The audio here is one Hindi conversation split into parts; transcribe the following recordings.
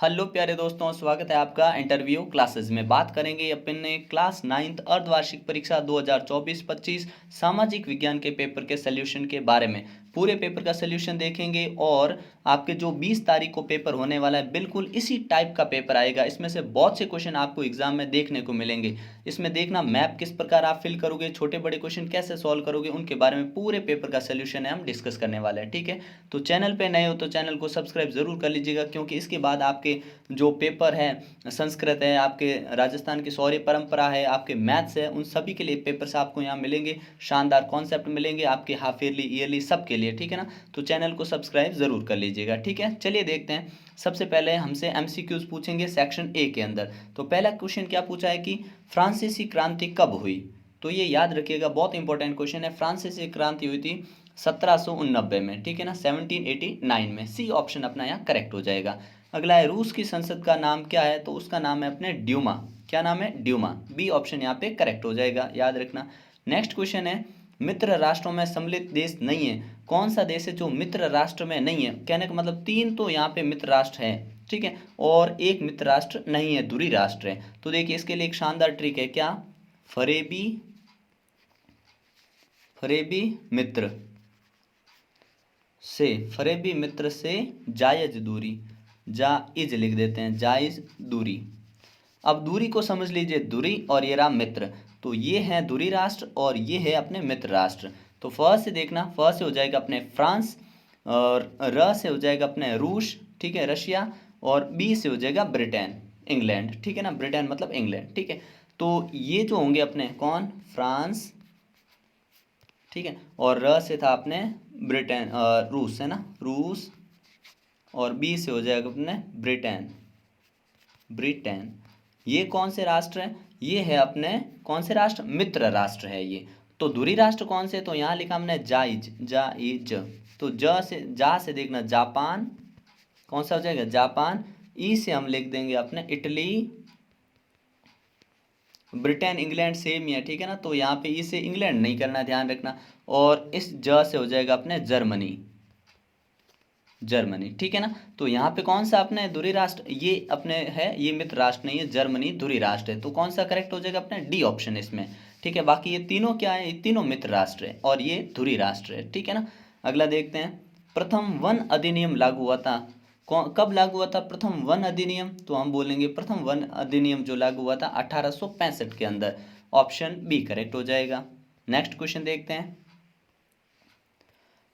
हेलो प्यारे दोस्तों, स्वागत है आपका इंटरव्यू क्लासेस में। बात करेंगे अपने क्लास 9th अर्धवार्षिक परीक्षा 2024-25 सामाजिक विज्ञान के पेपर के सॉल्यूशन के बारे में। पूरे पेपर का सॉल्यूशन देखेंगे और आपके जो 20 तारीख को पेपर होने वाला है बिल्कुल इसी टाइप का पेपर आएगा। इसमें से बहुत से क्वेश्चन आपको एग्जाम में देखने को मिलेंगे। इसमें देखना मैप किस प्रकार आप फिल करोगे, छोटे बड़े क्वेश्चन कैसे सॉल्व करोगे, उनके बारे में पूरे पेपर का सॉल्यूशन है हम डिस्कस करने वाले हैं। ठीक है, तो चैनल पे नए हो तो चैनल को सब्सक्राइब जरूर कर लीजिएगा, क्योंकि इसके बाद आपके जो पेपर है, संस्कृत है, आपके राजस्थान की शौर्य परंपरा है, आपके मैथ्स है, उन सभी के लिए पेपर्स आपको यहाँ मिलेंगे। शानदार कॉन्सेप्ट मिलेंगे आपके हाफ ईयरली ईयरली सब के लिए। ठीक है ना, तो चैनल को सब्सक्राइब जरूर कर लीजिएगा। ठीक है, चलिए देखते हैं। सबसे पहले हमसे एमसीक्यूज पूछेंगे सेक्शन ए के अंदर। तो पहला क्वेश्चन क्या पूछा है कि फ्रांसीसी क्रांति कब हुई। तो ये याद रखिएगा, बहुत इंपॉर्टेंट क्वेश्चन है। फ्रांसीसी क्रांति हुई थी 1789 में। ठीक है ना, 1789 में। सी ऑप्शन अपना यहाँ करेक्ट हो जाएगा। अगला है रूस की संसद का नाम क्या है। तो उसका नाम है अपने ड्यूमा। क्या नाम है? ड्यूमा। बी ऑप्शन यहाँ पे करेक्ट हो जाएगा, याद रखना। नेक्स्ट क्वेश्चन है मित्र राष्ट्रों में सम्मिलित देश नहीं है। कौन सा देश है जो मित्र राष्ट्र में नहीं है? कहने का मतलब 3 तो यहाँ पे मित्र राष्ट्र हैं, ठीक है, और एक मित्र राष्ट्र नहीं है, दूरी राष्ट्र है। तो देखिए इसके लिए एक शानदार ट्रिक है। क्या? फरेबी फरेबी मित्र से, फरेबी मित्र से जायज दूरी, जायज लिख देते हैं, जायज दूरी। अब दूरी को समझ लीजिए, दूरी और ये रहा मित्र। तो ये है दूरी राष्ट्र और ये है अपने मित्र राष्ट्र। तो फ से देखना, फ से हो जाएगा अपने फ्रांस, और र से हो जाएगा अपने रूस, ठीक है, रशिया, और बी से हो जाएगा ब्रिटेन, इंग्लैंड। ठीक है ना, ब्रिटेन मतलब इंग्लैंड। ठीक है, तो ये जो होंगे अपने कौन? फ्रांस, ठीक है, और र से था अपने ब्रिटेन, रूस है ना, रूस, और बी से हो जाएगा अपने ब्रिटेन, ब्रिटेन। ये कौन से राष्ट्र हैं? ये है अपने कौन से राष्ट्र? मित्र राष्ट्र है ये। तो दूरी राष्ट्र कौन से? तो यहाँ लिखा हमने जाइज, जाइज। तो जा से देखना जापान, कौन सा हो जाएगा? जापान। ई से हम लिख देंगे अपने इटली, ब्रिटेन इंग्लैंड सेम ही है, ठीक है ना, तो यहाँ पे ई से इंग्लैंड नहीं करना, ध्यान रखना। और इस ज से हो जाएगा अपने जर्मनी, जर्मनी। ठीक है ना, तो यहाँ पे कौन सा अपने दूरी राष्ट्र? ये अपने है, ये मित्र राष्ट्र नहीं है, जर्मनी दूरी राष्ट्र है। तो कौन सा करेक्ट हो जाएगा अपने? डी ऑप्शन इसमें। ठीक है, बाकी ये तीनों क्या है? ये तीनों मित्र राष्ट्र है और ये दूरी राष्ट्र है। ठीक है ना, अगला देखते हैं। प्रथम वन अधिनियम लागू हुआ था, कब लागू हुआ था प्रथम वन अधिनियम? तो हम बोलेंगे प्रथम वन अधिनियम जो लागू हुआ था 1865 के अंदर। ऑप्शन बी करेक्ट हो जाएगा। नेक्स्ट क्वेश्चन देखते हैं।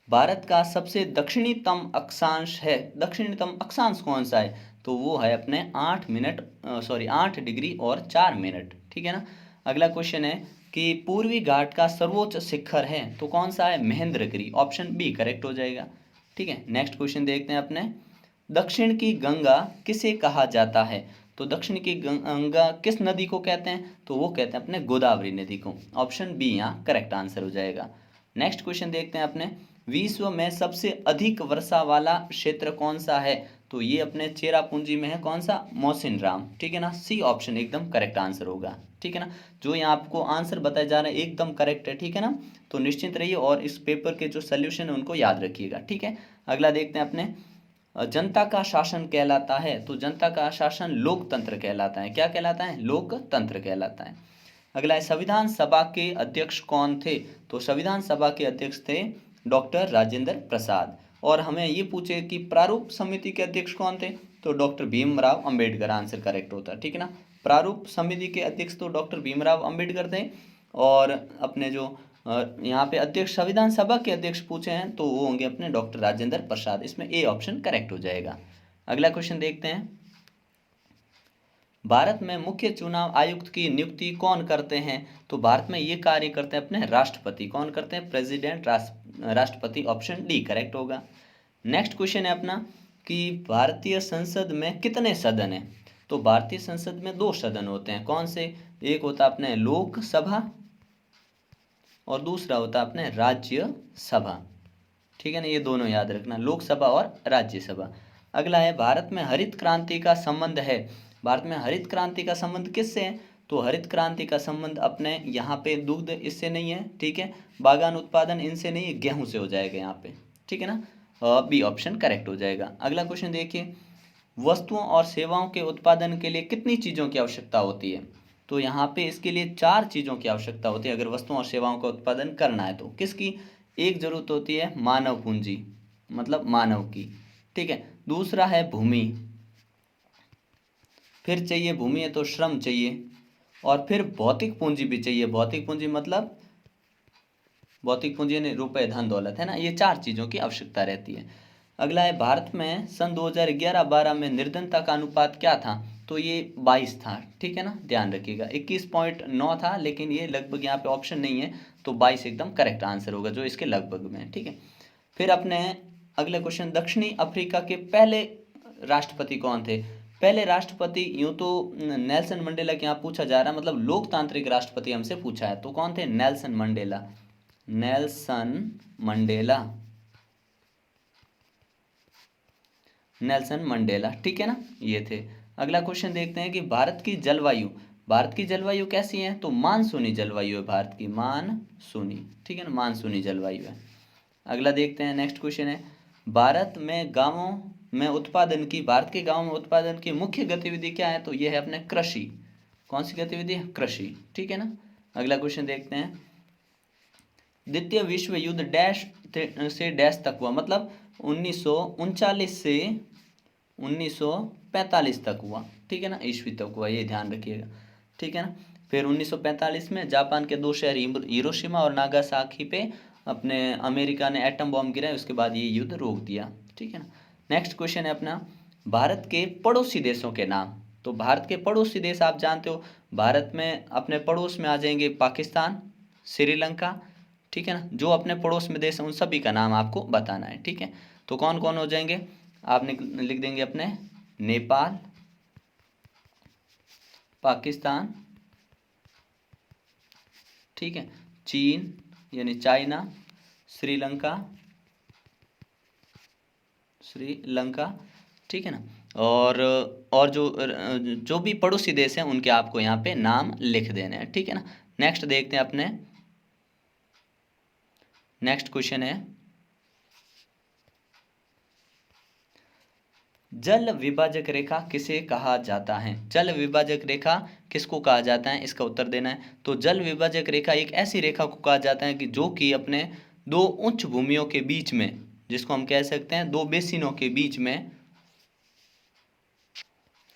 भारत का सबसे दक्षिणीतम अक्षांश है, दक्षिणीतम अक्षांश कौन सा है? तो वो है अपने 8 डिग्री और 4 मिनट। ठीक है ना, अगला क्वेश्चन है कि पूर्वी घाट का सर्वोच्च शिखर है, तो कौन सा है? महेंद्रगिरी। ऑप्शन बी करेक्ट हो जाएगा। ठीक है, नेक्स्ट क्वेश्चन देखते हैं अपने। दक्षिण की गंगा किसे कहा जाता है? तो दक्षिण की गंगा किस नदी को कहते हैं? तो वो कहते हैं अपने गोदावरी नदी को। ऑप्शन बी यहाँ करेक्ट आंसर हो जाएगा। नेक्स्ट क्वेश्चन देखते हैं अपने। विश्व में सबसे अधिक वर्षा वाला क्षेत्र कौन सा है? तो ये अपने चेरापूंजी में है, कौन सा? मौसिनराम। ठीक है ना, सी ऑप्शन एकदम करेक्ट आंसर होगा। ठीक है ना, जो यहाँ आपको आंसर बताए जा रहे हैं एकदम करेक्ट है। ठीक है ना, तो निश्चिंत रहिए और इस पेपर के जो सोल्यूशन है उनको याद रखिएगा। ठीक है, अगला देखते हैं अपने। जनता का शासन कहलाता है, तो जनता का शासन लोकतंत्र कहलाता है। क्या कहलाता है? लोकतंत्र कहलाता है। अगला है संविधान सभा के अध्यक्ष कौन थे? तो संविधान सभा के अध्यक्ष थे डॉक्टर राजेंद्र प्रसाद। और हमें ये पूछे कि प्रारूप समिति के अध्यक्ष कौन थे? तो doctor Bhimrao Ambedkar answer correct होता है। ठीक है ना, प्रारूप समिति के अध्यक्ष तो डॉक्टर भीमराव अंबेडकर थे। और अपने जो यहाँ पे अध्यक्ष, संविधान सभा के अध्यक्ष पूछे हैं तो वो होंगे अपने डॉक्टर राजेंद्र प्रसाद। इसमें ए ऑप्शन करेक्ट हो जाएगा। अगला क्वेश्चन देखते हैं। भारत में मुख्य चुनाव आयुक्त की नियुक्ति कौन करते हैं? तो भारत में ये कार्य करते हैं अपने राष्ट्रपति। कौन करते हैं? प्रेसिडेंट, राष्ट्रपति। ऑप्शन डी करेक्ट होगा। नेक्स्ट क्वेश्चन है अपना कि भारतीय संसद में कितने सदन हैं? तो भारतीय संसद में 2 सदन होते हैं। कौन से? एक होता है अपने लोकसभा और दूसरा होता है अपने राज्यसभा। ठीक है ना, ये दोनों याद रखना, लोकसभा और राज्यसभा। अगला है भारत में हरित क्रांति का संबंध है। भारत में हरित क्रांति का संबंध किससे है? तो हरित क्रांति का संबंध अपने यहाँ पे दुग्ध इससे नहीं है, ठीक है, बागान उत्पादन इनसे नहीं है, गेहूं से हो जाएगा यहाँ पे। ठीक है ना, बी ऑप्शन करेक्ट हो जाएगा। अगला क्वेश्चन देखिए। वस्तुओं और सेवाओं के उत्पादन के लिए कितनी चीज़ों की आवश्यकता होती है? तो यहाँ पे इसके लिए 4 चीज़ों की आवश्यकता होती है अगर वस्तुओं और सेवाओं का उत्पादन करना है तो। किसकी? एक ज़रूरत होती है मानव पूंजी, मतलब मानव की, ठीक है। दूसरा है भूमि, फिर चाहिए भूमि है तो श्रम चाहिए, और फिर भौतिक पूंजी भी चाहिए। भौतिक पूंजी मतलब भौतिक पूंजी यानी रुपए, धन दौलत, है ना। ये 4 चीज़ों की आवश्यकता रहती है। अगला है भारत में सन 2011-12 में निर्धनता का अनुपात क्या था? तो ये 22 था, ठीक है ना, ध्यान रखिएगा। 21.9 था, लेकिन ये लगभग यहाँ पे ऑप्शन नहीं है, तो 22 एकदम करेक्ट आंसर होगा जो इसके लगभग में है, ठीक है। फिर अपने अगले क्वेश्चन, दक्षिणी अफ्रीका के पहले राष्ट्रपति कौन थे? पहले राष्ट्रपति यूं तो नेल्सन मंडेला के यहाँ पूछा जा रहा है, मतलब लोकतांत्रिक राष्ट्रपति हमसे पूछा है, तो कौन थे? Nelson Mandela. Nelson Mandela, Nelson Mandela, ठीक है ना, ये थे। अगला क्वेश्चन देखते हैं कि भारत की जलवायु कैसी है? तो मानसूनी जलवायु है भारत की, मानसूनी, ठीक है ना, मानसूनी जलवायु है। अगला देखते हैं, नेक्स्ट क्वेश्चन है, भारत के गांवों में उत्पादन की मुख्य गतिविधि क्या है? तो ये है अपने कृषि। कौन सी गतिविधि है? कृषि, ठीक है ना। अगला क्वेश्चन देखते हैं, द्वितीय विश्व युद्ध डैश से डैश तक हुआ, मतलब 1939 से 1945 तक हुआ, ठीक है ना, ईस्वी तक हुआ, ये ध्यान रखिएगा, ठीक है ना। फिर 1945 में जापान के 2 शहर हिरोशिमा और नागासाकी पे अपने अमेरिका ने एटम बॉम्ब गिराया, उसके बाद ये युद्ध रोक दिया, ठीक है ना। नेक्स्ट क्वेश्चन है अपना, भारत के पड़ोसी देशों के नाम। तो भारत के पड़ोसी देश आप जानते हो, भारत में अपने पड़ोस में आ जाएंगे पाकिस्तान, श्रीलंका, ठीक है ना। जो अपने पड़ोस में देश हैं उन सभी का नाम आपको बताना है, ठीक है। तो कौन कौन हो जाएंगे? आप लिख देंगे अपने नेपाल, पाकिस्तान, ठीक है, चीन यानी चाइना, श्रीलंका, ठीक है ना। और जो भी पड़ोसी देश हैं उनके आपको यहाँ पे नाम लिख देने हैं, ठीक है ना। नेक्स्ट देखते हैं अपने, नेक्स्ट क्वेश्चन है, जल विभाजक रेखा किसे कहा जाता है? जल विभाजक रेखा किसको कहा जाता है, इसका उत्तर देना है। तो जल विभाजक रेखा एक ऐसी रेखा को कहा जाता है कि जो कि अपने 2 उच्च भूमियों के बीच में, जिसको हम कह सकते हैं 2 बेसिनों के बीच में,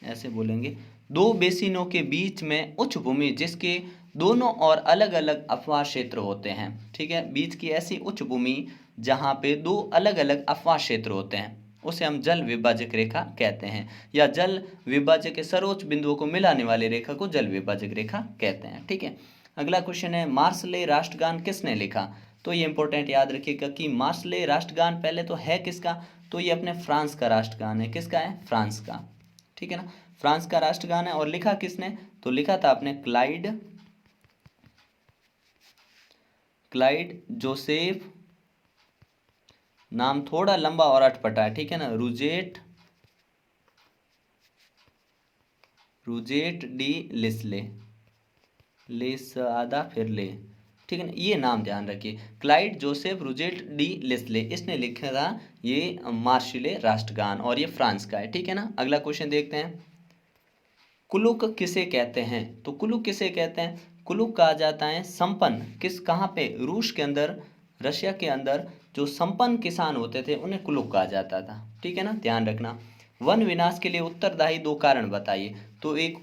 ऐसे बोलेंगे, 2 बेसिनों के बीच में उच्च भूमि जिसके दोनों और अलग अलग अपवाह क्षेत्र होते हैं, ठीक है, बीच की ऐसी उच्च भूमि जहाँ पे 2 अलग अलग अपवाह क्षेत्र होते हैं, उसे हम जल विभाजक रेखा कहते हैं, या जल विभाजक के सर्वोच्च बिंदुओं को मिलाने वाली रेखा को जल विभाजक रेखा कहते हैं, ठीक है। अगला क्वेश्चन है, मार्शले राष्ट्रगान किसने लिखा? तो ये इंपॉर्टेंट याद रखिएगा कि मार्शले राष्ट्रगान पहले तो है किसका? तो ये अपने फ्रांस का राष्ट्रगान है। किसका है? फ्रांस का, ठीक है ना, फ्रांस का राष्ट्रगान है। और लिखा किसने? तो लिखा था आपने क्लाइड जोसेफ, नाम थोड़ा लंबा और अटपटा है, ठीक है ना, रूजेट डी लिस्ले, लेस आधा फिर ले, ठीक है ना, ये नाम ध्यान रखिए, क्लाइड जोसेफ रूजेट डी लिस्ले, इसने लिखा था ये मार्शले राष्ट्रगान, और ये फ्रांस का है, ठीक है ना। अगला क्वेश्चन देखते हैं, कुलुक किसे कहते हैं? तो कुलुक किसे कहते हैं? कुलुक कहा जाता है संपन्न, कहाँ पे? रूस के अंदर, रशिया के अंदर जो संपन्न किसान होते थे उन्हें कुलुक कहा जाता था, ठीक है ना, ध्यान रखना। वन विनाश के लिए उत्तरदायी 2 कारण बताइए। तो एक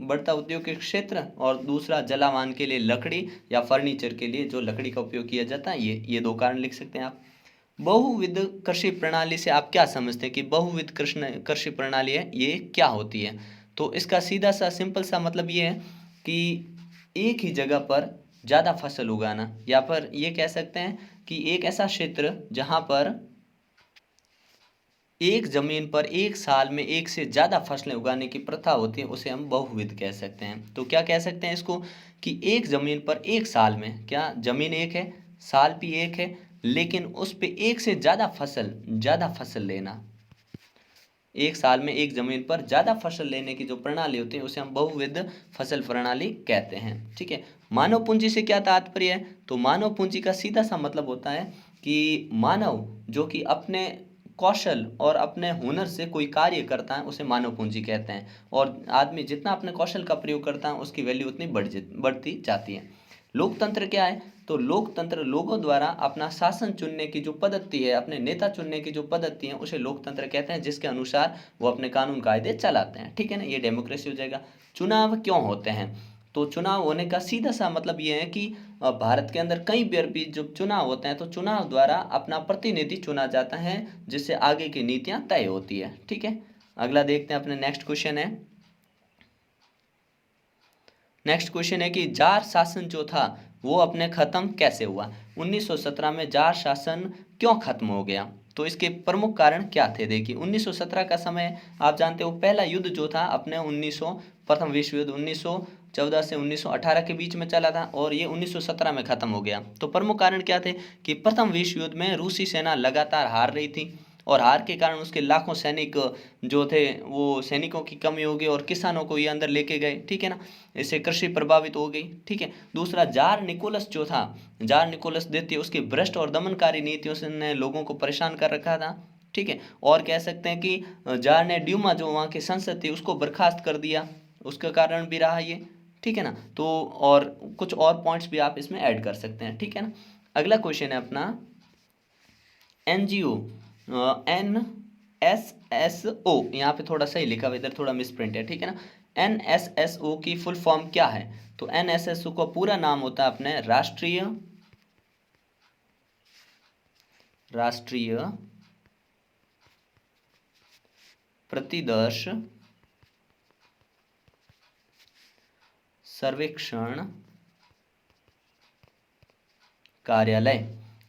बढ़ता औद्योगिक क्षेत्र, और दूसरा जलावन के लिए लकड़ी या फर्नीचर के लिए जो लकड़ी का उपयोग किया जाता है, ये 2 कारण लिख सकते हैं आप। बहुविध कृषि प्रणाली से आप क्या समझते हैं कि बहुविध कृषि प्रणाली है, ये क्या होती है? तो इसका सीधा सा सिंपल सा मतलब ये है कि एक ही जगह पर ज़्यादा फसल उगाना, या फिर ये कह सकते हैं कि एक ऐसा क्षेत्र जहाँ पर एक जमीन पर एक साल में एक से ज़्यादा फसलें उगाने की प्रथा होती है, उसे हम बहुविध कह सकते हैं। तो क्या कह सकते हैं इसको कि एक जमीन पर एक साल में, क्या जमीन एक है, साल भी एक है, लेकिन उस पे एक से ज़्यादा फसल लेना, एक साल में एक जमीन पर ज़्यादा फसल लेने की जो प्रणाली होती है उसे हम बहुविध फसल प्रणाली कहते हैं, ठीक है। मानव पूंजी से क्या तात्पर्य है? तो मानव पूंजी का सीधा सा मतलब होता है कि मानव जो कि अपने कौशल और अपने हुनर से कोई कार्य करता है उसे मानव पूंजी कहते हैं। और आदमी जितना अपने कौशल का प्रयोग करता है उसकी वैल्यू उतनी बढ़ती जाती है। लोकतंत्र क्या है? तो लोकतंत्र लोगों द्वारा अपना शासन चुनने की जो पद्धति है, अपने नेता चुनने की जो पद्धति है, उसे लोकतंत्र कहते हैं, जिसके अनुसार वो अपने कानून कायदे चलाते हैं। ठीक है ना, ये डेमोक्रेसी हो जाएगा। चुनाव क्यों होते हैं? तो चुनाव होने का सीधा सा मतलब ये है कि भारत के अंदर कई बार भी जब चुनाव होते हैं तो चुनाव द्वारा अपना प्रतिनिधि चुना जाता है, जिससे आगे की नीतियां तय होती है। ठीक है, अगला देखते हैं। अपने नेक्स्ट क्वेश्चन है कि जार शासन जो था वो अपने खत्म कैसे हुआ? 1917 में जार शासन क्यों खत्म हो गया? तो इसके प्रमुख कारण क्या थे? देखिए, 1917 का समय आप जानते हो, पहला युद्ध जो था अपने 1900 प्रथम विश्व युद्ध 1914 से 1918 के बीच में चला था और ये 1917 में खत्म हो गया। तो प्रमुख कारण क्या थे कि प्रथम विश्व युद्ध में रूसी सेना लगातार हार रही थी और हार के कारण उसके लाखों सैनिक जो थे वो सैनिकों की कमी हो गई और किसानों को ये अंदर लेके गए। ठीक है ना, इससे कृषि प्रभावित हो गई। ठीक है, दूसरा, जार निकोलस जो था, जार निकोलस द्वितीय, उसकी भ्रष्ट और दमनकारी नीतियों से ने लोगों को परेशान कर रखा था। ठीक है, और कह सकते हैं कि जार ने ड्यूमा जो वहाँ की संसद थी उसको बर्खास्त कर दिया, उसका कारण भी रहा ये। ठीक है ना, तो और कुछ और पॉइंट्स भी आप इसमें ऐड कर सकते हैं। ठीक है ना, अगला क्वेश्चन है अपना एनजीओ, NSSO, यहाँ पे थोड़ा सही लिखा हुआ, इधर थोड़ा मिसप्रिंट है। ठीक है ना, NSSO की फुल फॉर्म क्या है? तो NSSO का पूरा नाम होता है अपने राष्ट्रीय प्रतिदर्श सर्वेक्षण कार्यालय।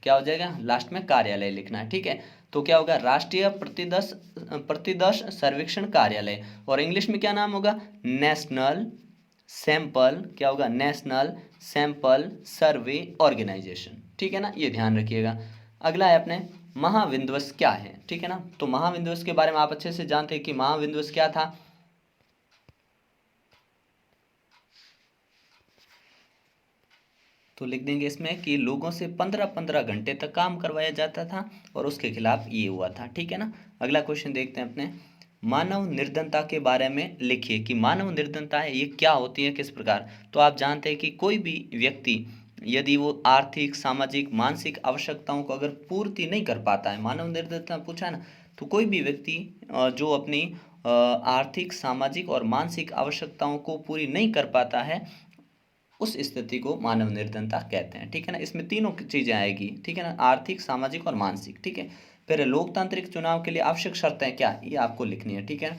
क्या हो जाएगा? लास्ट में कार्यालय लिखना है। ठीक है, तो क्या होगा? राष्ट्रीय प्रतिदर्श सर्वेक्षण कार्यालय। और इंग्लिश में क्या नाम होगा? नेशनल सैंपल, क्या होगा? National sample survey organisation. ठीक है ना, ये ध्यान रखिएगा। अगला है अपने महाविंध्वस क्या है? ठीक है ना, तो महाविंध्वस के बारे में आप अच्छे से जानते हैं कि महाविंध्वस क्या था। तो लिख देंगे इसमें कि लोगों से 15-15 घंटे तक काम करवाया जाता था और उसके खिलाफ ये हुआ था। ठीक है ना, अगला क्वेश्चन देखते हैं अपने मानव निर्धनता के बारे में लिखिए कि मानव निर्धनता है ये क्या होती है, किस प्रकार। तो आप जानते हैं कि कोई भी व्यक्ति यदि वो आर्थिक, सामाजिक, मानसिक आवश्यकताओं को अगर पूर्ति नहीं कर पाता है, मानव निर्धनता पूछा ना, तो कोई भी व्यक्ति जो अपनी आर्थिक, सामाजिक और मानसिक आवश्यकताओं को पूरी नहीं कर पाता है, उस स्थिति को मानव निर्धनता कहते हैं। ठीक है ना, इसमें तीनों चीजें आएगी। ठीक है ना, आर्थिक, सामाजिक और मानसिक। ठीक है, फिर लोकतांत्रिक चुनाव के लिए आवश्यक शर्तें क्या, ये आपको लिखनी है। ठीक है,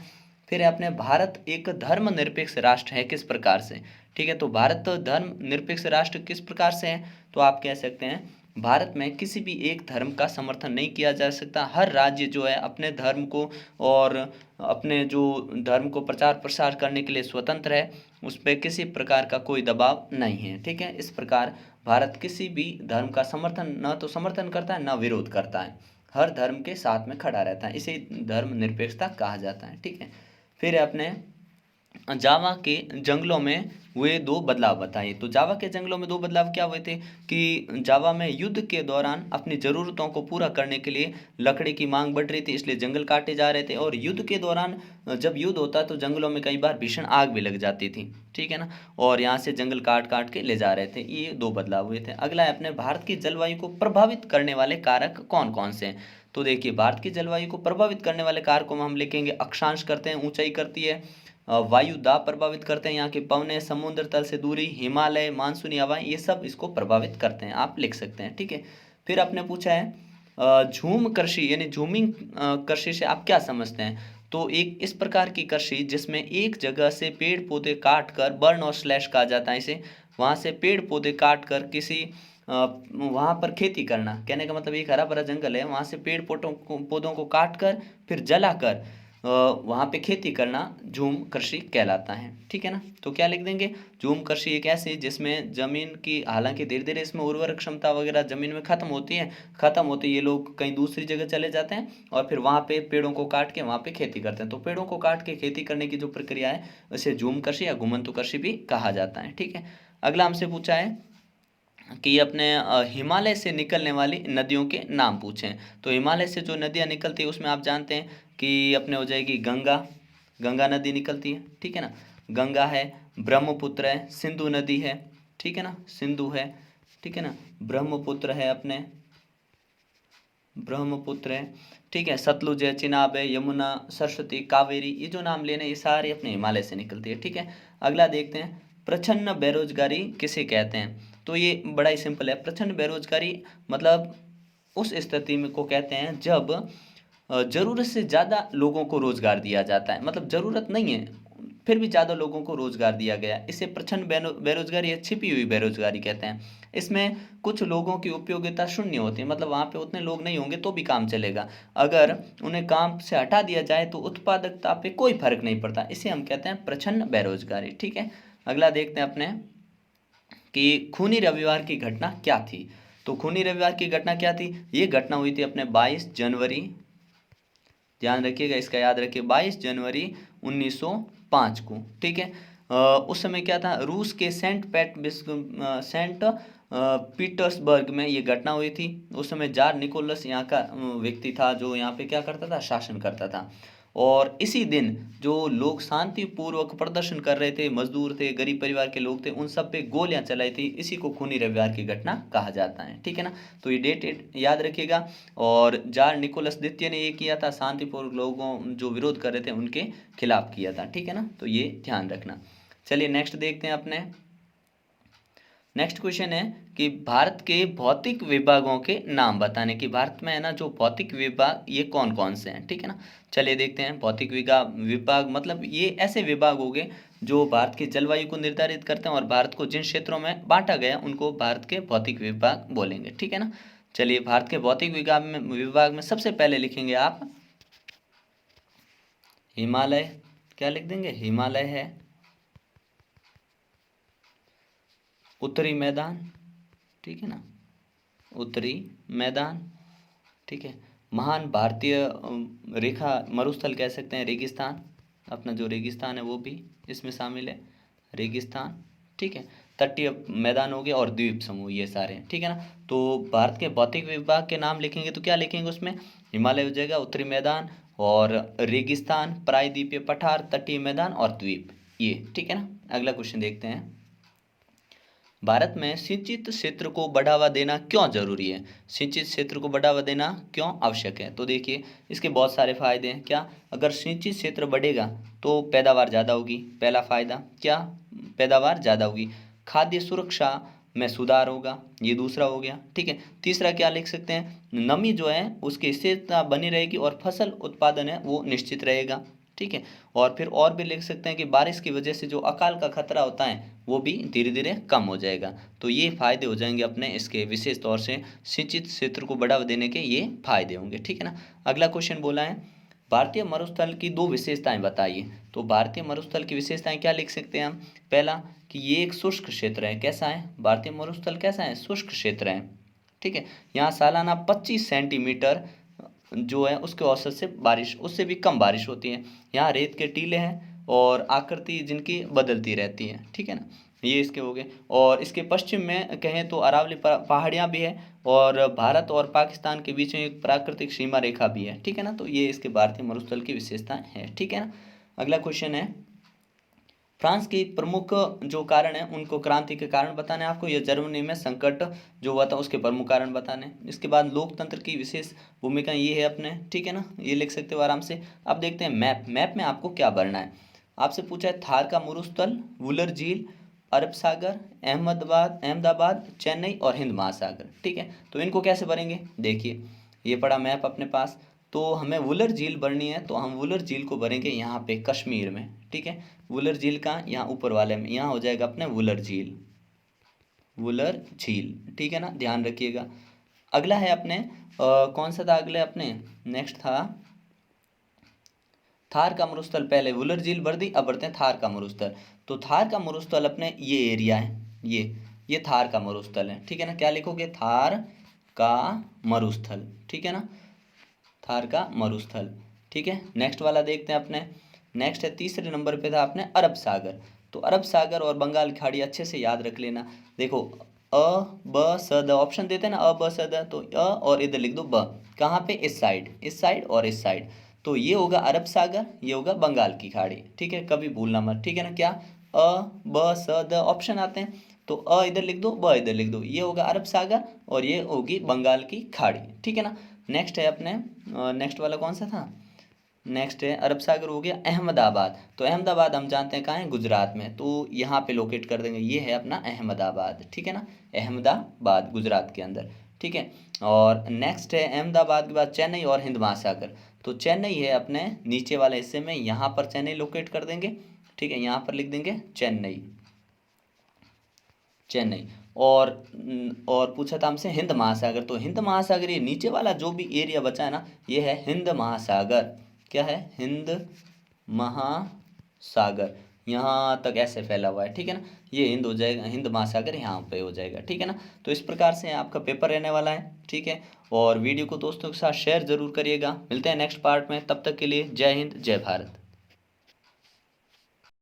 फिर अपने भारत एक धर्मनिरपेक्ष राष्ट्र है, किस प्रकार से? ठीक है, तो भारत धर्मनिरपेक्ष राष्ट्र किस प्रकार से है? तो आप कह सकते हैं भारत में किसी भी एक धर्म का समर्थन नहीं किया जा सकता। हर राज्य जो है अपने धर्म को और अपने जो धर्म को प्रचार प्रसार करने के लिए स्वतंत्र है, उस पर किसी प्रकार का कोई दबाव नहीं है। ठीक है, इस प्रकार भारत किसी भी धर्म का समर्थन न तो समर्थन करता है न विरोध करता है, हर धर्म के साथ में खड़ा रहता है, इसे धर्म निरपेक्षता कहा जाता है। ठीक है, फिर अपने जावा के जंगलों में हुए दो बदलाव बताइए। तो जावा के जंगलों में दो बदलाव क्या हुए थे कि जावा में युद्ध के दौरान अपनी ज़रूरतों को पूरा करने के लिए लकड़ी की मांग बढ़ रही थी, इसलिए जंगल काटे जा रहे थे। और युद्ध के दौरान जब युद्ध होता तो जंगलों में कई बार भीषण आग भी लग जाती थी। ठीक है ना, और यहाँ से जंगल काट काट के ले जा रहे थे। ये दो बदलाव हुए थे। अगला है अपने भारत की जलवायु को प्रभावित करने वाले कारक कौन कौन से हैं? तो देखिए, भारत की जलवायु को प्रभावित करने वाले कारकों में हम लिखेंगे अक्षांश करते हैं, ऊंचाई करती है, वायु दाब प्रभावित करते हैं, यहाँ के पवने, समुद्र तल से दूरी, हिमालय, मानसूनी हवाएं, ये सब इसको प्रभावित करते हैं, आप लिख सकते हैं। ठीक है, फिर आपने पूछा है झूम कृषि यानी झूमिंग कृषि से आप क्या समझते हैं? तो एक इस प्रकार की कृषि जिसमें एक जगह से पेड़ पौधे काट कर, बर्न और स्लैश कहा जाता है इसे, वहाँ से पेड़ पौधे काट कर किसी वहाँ पर खेती करना। कहने का मतलब एक हरा भरा जंगल है, वहाँ से पेड़ पौधों को काट कर फिर जलाकर वहाँ पे खेती करना झूम कृषि कहलाता है। ठीक है ना, तो क्या लिख देंगे? झूम कृषि एक ऐसी जिसमें जमीन की, हालांकि धीरे धीरे इसमें उर्वरक क्षमता वगैरह जमीन में खत्म होती है, ये लोग कहीं दूसरी जगह चले जाते हैं और फिर वहाँ पे पेड़ों को काट के वहाँ पे खेती करते हैं। तो पेड़ों को काट के खेती करने की जो प्रक्रिया है उसे झूम कृषि या घुमंतु कृषि भी कहा जाता है। ठीक है, अगला हमसे पूछा है कि अपने हिमालय से निकलने वाली नदियों के नाम पूछें। तो हिमालय से जो नदियाँ निकलती है उसमें आप जानते हैं कि अपने हो जाएगी गंगा, गंगा नदी निकलती है, ठीक है ना, गंगा है, ब्रह्मपुत्र है, सिंधु नदी है, ठीक है ना, सिंधु है, ठीक है ना, ब्रह्मपुत्र है, अपने ब्रह्मपुत्र है, ठीक है, सतलुज है, चिनाब है, यमुना, सरस्वती, कावेरी, ये जो नाम लेने ये सारे अपने हिमालय से निकलती है, ठीक है। अगला देखते हैं, प्रछन्न बेरोजगारी किसे कहते हैं। तो ये बड़ा ही सिंपल है, प्रछन्न बेरोजगारी मतलब उस स्थिति में को कहते हैं जब ज़रूरत से ज़्यादा लोगों को रोज़गार दिया जाता है, मतलब ज़रूरत नहीं है फिर भी ज़्यादा लोगों को रोज़गार दिया गया, इसे प्रछन्न बेरोजगारी या छिपी हुई बेरोजगारी कहते हैं। इसमें कुछ लोगों की उपयोगिता शून्य होती है, मतलब वहाँ पे उतने लोग नहीं होंगे तो भी काम चलेगा, अगर उन्हें काम से हटा दिया जाए तो उत्पादकता पे कोई फर्क नहीं पड़ता, इसे हम कहते हैं प्रछन्न बेरोजगारी, ठीक है। अगला देखते हैं अपने कि खूनी रविवार की घटना क्या थी। तो खूनी रविवार की घटना क्या थी, ये घटना हुई थी अपने 22 जनवरी, ध्यान रखिएगा इसका, याद रखिए 22 जनवरी 1905 को, ठीक है। उस समय क्या था, रूस के सेंट पीटर्सबर्ग में ये घटना हुई थी। उस समय जार निकोलस यहाँ का व्यक्ति था जो यहाँ पे क्या करता था, शासन करता था। और इसी दिन जो लोग शांतिपूर्वक प्रदर्शन कर रहे थे, मजदूर थे, गरीब परिवार के लोग थे, उन सब पे गोलियां चलाई थी, इसी को खूनी रविवार की घटना कहा जाता है, ठीक है ना। तो ये डेट याद रखिएगा। और जार निकोलस द्वितीय ने ये किया था, शांतिपूर्वक लोगों जो विरोध कर रहे थे उनके खिलाफ किया था, ठीक है ना, तो ये ध्यान रखना। चलिए नेक्स्ट देखते हैं अपने, नेक्स्ट क्वेश्चन है कि भारत के भौतिक विभागों के नाम बताने, कि भारत में है ना जो भौतिक विभाग ये कौन कौन से हैं, ठीक है ना। चलिए देखते हैं, भौतिक विभाग मतलब ये ऐसे विभाग हो गए जो भारत की जलवायु को निर्धारित करते हैं और भारत को जिन क्षेत्रों में बांटा गया उनको भारत के भौतिक विभाग बोलेंगे, ठीक है ना। चलिए भारत के भौतिक विभाग में सबसे पहले लिखेंगे आप हिमालय, क्या लिख देंगे, हिमालय है, उत्तरी मैदान, ठीक है ना, उत्तरी मैदान, ठीक है, महान भारतीय रेखा मरुस्थल कह सकते हैं, रेगिस्तान, अपना जो रेगिस्तान है वो भी इसमें शामिल है, रेगिस्तान, ठीक है, तटीय मैदान हो गया और द्वीप समूह, ये सारे हैं, ठीक है ना। तो भारत के भौतिक विभाग के नाम लिखेंगे तो क्या लिखेंगे उसमें, हिमालय हो जाएगा, उत्तरी मैदान और रेगिस्तान, प्रायद्वीपीय पठार, तटीय मैदान और द्वीप, ये, ठीक है ना। अगला क्वेश्चन देखते हैं, भारत में सिंचित क्षेत्र को बढ़ावा देना क्यों जरूरी है, सिंचित क्षेत्र को बढ़ावा देना क्यों आवश्यक है। तो देखिए इसके बहुत सारे फायदे हैं, क्या, अगर सिंचित क्षेत्र बढ़ेगा तो पैदावार ज़्यादा होगी, पहला फायदा क्या, पैदावार ज़्यादा होगी, खाद्य सुरक्षा में सुधार होगा, ये दूसरा हो गया, ठीक है। तीसरा क्या लिख सकते हैं, नमी जो है उसकी स्थिरता बनी रहेगी और फसल उत्पादन है वो निश्चित रहेगा, ठीक है। और फिर और भी लिख सकते हैं कि बारिश की वजह से जो अकाल का खतरा होता है वो भी धीरे धीरे कम हो जाएगा। तो ये फायदे हो जाएंगे अपने इसके, विशेष तौर से सिंचित क्षेत्र को बढ़ावा देने के ये फायदे होंगे, ठीक है ना। अगला क्वेश्चन बोला है, भारतीय मरुस्थल की दो विशेषताएं बताइए। तो भारतीय मरुस्थल की विशेषताएं क्या लिख सकते हैं हम, पहला कि ये एक शुष्क क्षेत्र है, कैसा है, भारतीय मरुस्थल कैसा है, शुष्क क्षेत्र है, ठीक है। यहाँ सालाना 25 सेंटीमीटर जो है उसके औसत से बारिश, उससे भी कम बारिश होती है। यहाँ रेत के टीले हैं और आकृति जिनकी बदलती रहती है, ठीक है ना, ये इसके हो गए। और इसके पश्चिम में कहें तो अरावली पहाड़ियाँ भी है और भारत और पाकिस्तान के बीच में एक प्राकृतिक सीमा रेखा भी है, ठीक है ना। तो ये इसके भारतीय मरुस्थल की विशेषताएं हैं, ठीक है ना। अगला क्वेश्चन है, फ्रांस की प्रमुख जो कारण है उनको क्रांति के कारण बताने आपको, या जर्मनी में संकट जो हुआ था उसके प्रमुख कारण बताने। इसके बाद लोकतंत्र की विशेष भूमिका ये है अपने, ठीक है ना, ये लिख सकते हो आराम से। अब देखते हैं मैप, मैप में आपको क्या भरना है, आपसे पूछा है थार का मरुस्थल, वुलर झील, अरब सागर, अहमदाबाद, चेन्नई और हिंद महासागर, ठीक है। तो इनको कैसे भरेंगे, देखिए ये पड़ा मैप अपने पास, तो हमें वुलर झील भरनी है तो हम वुलर झील को भरेंगे यहाँ पे कश्मीर में, ठीक है। वुलर झील का यहाँ ऊपर वाले में, यहाँ हो जाएगा अपने वुलर झील, वुलर झील, ठीक है ना, ध्यान रखिएगा। अगला है अपने कौन सा था अगले अपने, नेक्स्ट था थार का मरुस्थल, पहले वुलर झील भर दी, अब बढ़ते हैं थार का मरुस्थल। तो थार का मरुस्थल अपने ये एरिया है, ये थार का मरुस्थल है, ठीक है ना, क्या लिखोगे, थार का मरुस्थल, ठीक है ना, थार का मरुस्थल, ठीक है। नेक्स्ट वाला देखते हैं अपने, नेक्स्ट है तीसरे नंबर पे था अपने अरब सागर। तो अरब सागर और बंगाल की खाड़ी अच्छे से याद रख लेना। देखो अ ब स द ऑप्शन देते हैं ना, अ ब स द, तो अ और इधर लिख दो ब। कहाँ पे? इस साइड और इस साइड। तो ये होगा अरब सागर, ये होगा बंगाल की खाड़ी। ठीक है, कभी भूलना मत। ठीक है ना, क्या अ ब स द ऑप्शन आते हैं, तो अ इधर लिख दो, ब इधर लिख दो। ये होगा अरब सागर और ये होगी बंगाल की खाड़ी। ठीक है ना। नेक्स्ट है अपने, नेक्स्ट वाला कौन सा था? नेक्स्ट है अरब सागर हो गया अहमदाबाद। तो अहमदाबाद हम जानते हैं कहाँ है? गुजरात में। तो यहाँ पे लोकेट कर देंगे, ये है अपना अहमदाबाद। ठीक है ना, अहमदाबाद गुजरात के अंदर। ठीक है। और नेक्स्ट है अहमदाबाद के बाद चेन्नई और हिंद महासागर। तो चेन्नई है अपने नीचे वाले हिस्से में, यहाँ पर चेन्नई लोकेट कर देंगे। ठीक है, यहाँ पर लिख देंगे चेन्नई, चेन्नई। और पूछा था हमसे हिंद महासागर, तो हिंद महासागर ये नीचे वाला जो भी एरिया बचा है ना, ये है हिंद महासागर। क्या है? हिंद महासागर। यहाँ तक ऐसे फैला हुआ है। ठीक है ना, ये हिंद हो जाएगा, हिंद महासागर यहाँ पे हो जाएगा। ठीक है ना। तो इस प्रकार से आपका पेपर रहने वाला है। ठीक है, और वीडियो को दोस्तों के साथ शेयर जरूर करिएगा। मिलते हैं नेक्स्ट पार्ट में, तब तक के लिए जय हिंद जय भारत।